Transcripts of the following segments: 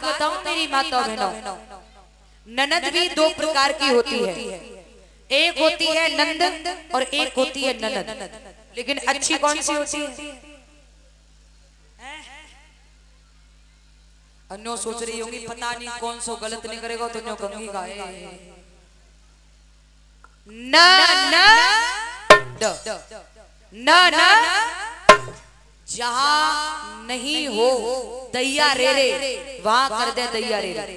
बताऊं मेरी माता बहनों, ननद भी दो प्रकार की होती है। एक होती है नंद और एक होती है ननद। लेकिन अच्छी कौन सी होती है? अन्यो सोच रही होंगी पता नहीं कौन सो गलत नहीं करेगा तो न्यो कंगी गाए न न न न जहां नहीं हो दैया रे रे वहां कर दे दैया रे रे।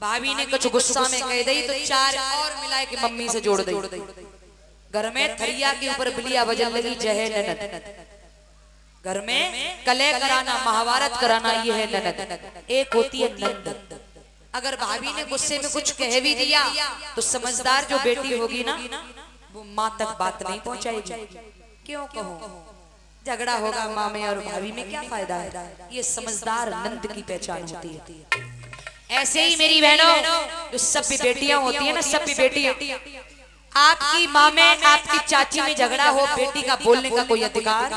भाभी ने कुछ गुस्सा में कह दी तो चार और मिलाए के मम्मी से जोड़ दी। घर में थरिया के ऊपर बिलिया बजन लगी जय है ननद। घर में कलह कराना महाभारत कराना ये है ननद। एक होती है नंद। अगर भाभी ने गुस्से में कुछ कह भी दिया तो समझदार जो बेटी होगी ना वो माँ तक बात नहीं पहुंचाएगी। क्यों कहो झगड़ा होगा माँ में और भाभी में क्या फायदा है। ये समझदार नंद की पहचान होती है। ऐसे ही मेरी बहनों जो सभी बेटियां होती है ना, सभी बेटियां, आपकी माँ में आपकी चाची में झगड़ा हो बेटी का बोलने का कोई अधिकार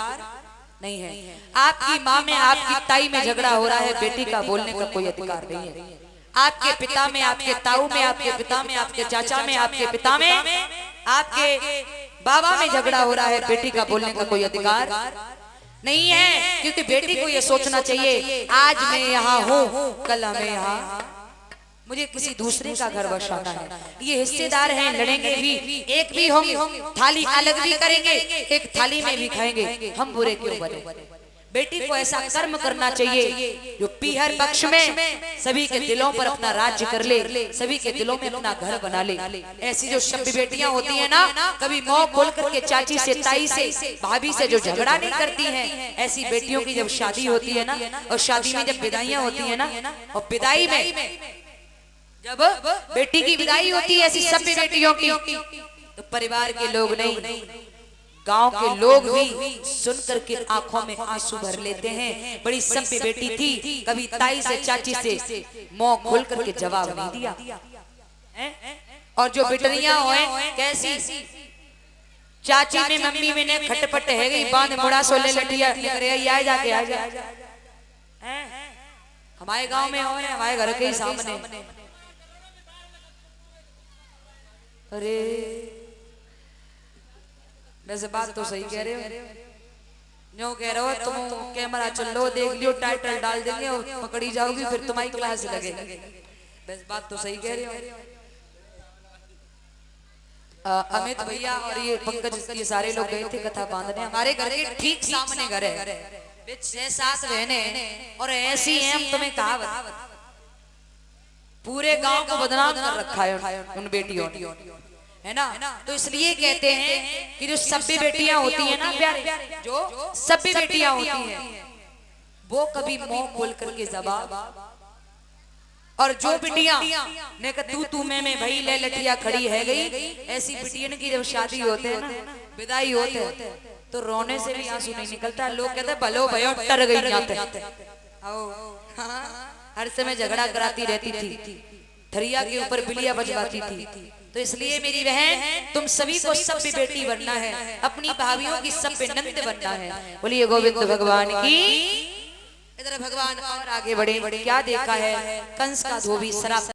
नहीं है। आपकी माँ में आपकी ताई में झगड़ा हो रहा है बेटी का बोलने का कोई अधिकार नहीं है। आपके पिता में आपके ताऊ में आपके पिता में आपके चाचा में आपके पिता में आपके बाबा में झगड़ा हो रहा है बेटी का बोलने का कोई अधिकार नहीं है। क्योंकि बेटी को ये सोचना चाहिए आज मैं यहाँ हूँ कल मैं यहाँ मुझे किसी दूसरे का घर बसाना है। ये हिस्सेदार हैं लड़ेंगे भी एक भी हम थाली अलग भी करेंगे एक थाली में भी खाएंगे हम बुरे क्यों बने। बेटी को ऐसा कर्म करना चाहिए जो पीहर पक्ष में सभी के दिलों पर अपना राज्य कर ले, सभी के दिलों में अपना घर बना ले। ऐसी जो सभी बेटियां होती हैं ना कभी मुंह खोल करके चाची से ताई से भाभी से जो झगड़ा नहीं करती हैं, ऐसी बेटियों की जब शादी होती है ना और शादी में जब विदाइयां होती है ना और विदाई में जब बेटी की विदाई होती है ऐसी सभी बेटियों की तो परिवार के लोग नहीं गांव के लोग भी सुन करके आंखों में आंसू भर लेते हैं। बड़ी सभ्य बेटी थी कभी ताई से चाची से मुंह खोल करके जवाब नहीं दिया। और जो बिटरियां हुए कैसी चाची में मम्मी में ने खटपट है गई बांध मुड़ा सो ले लटिया आ जाके आ जा। हमारे गांव में हो हमारे घर के ही सामने। अरे वैसे बात तो सही कह रहे हो जो कह रहे हो तुम कैमरा चल लो देख लियो टाइटल डाल देंगे और पकड़ी जाओगी फिर तुम्हारी क्लास लगेगी। वैसे बात तो सही कह रहे हो। अमित भैया और ये पंकज ये सारे लोग गए थे कथा बांधने हमारे घर के ठीक सामने घर है 6-7 बहने और ऐसी हैं हम तुम्हें कहा पूरे गांव को बदनाम कर रखा है उन बेटियों ने है ना। तो इसलिए कहते हैं कि जो सभी बेटियां होती हैं ना प्यारे जो सभी बेटियां होती हैं वो कभी मुंह खोल करके जवाब और जो बिटियां ने कहा तू मैं भाई ले लटिया खड़ी है गई ऐसी बिटियन की जब शादी होते है ना विदाई होते तो रोने से भी आंसू नहीं निकलता। लोग कहते भलो भयो टर गई जाते हर समय झगड़ा कराती रहती थी थरिया के ऊपर बिलिया बजवाती थी। तो इसलिए मेरी बहन तुम सभी को सभ्य बेटी बनना है अपनी भाभियों की सभ्य नंद बनना है। बोलिए गोविंद भगवान की। इधर भगवान और आगे बढ़े क्या देखा है कंस का धोबी शराब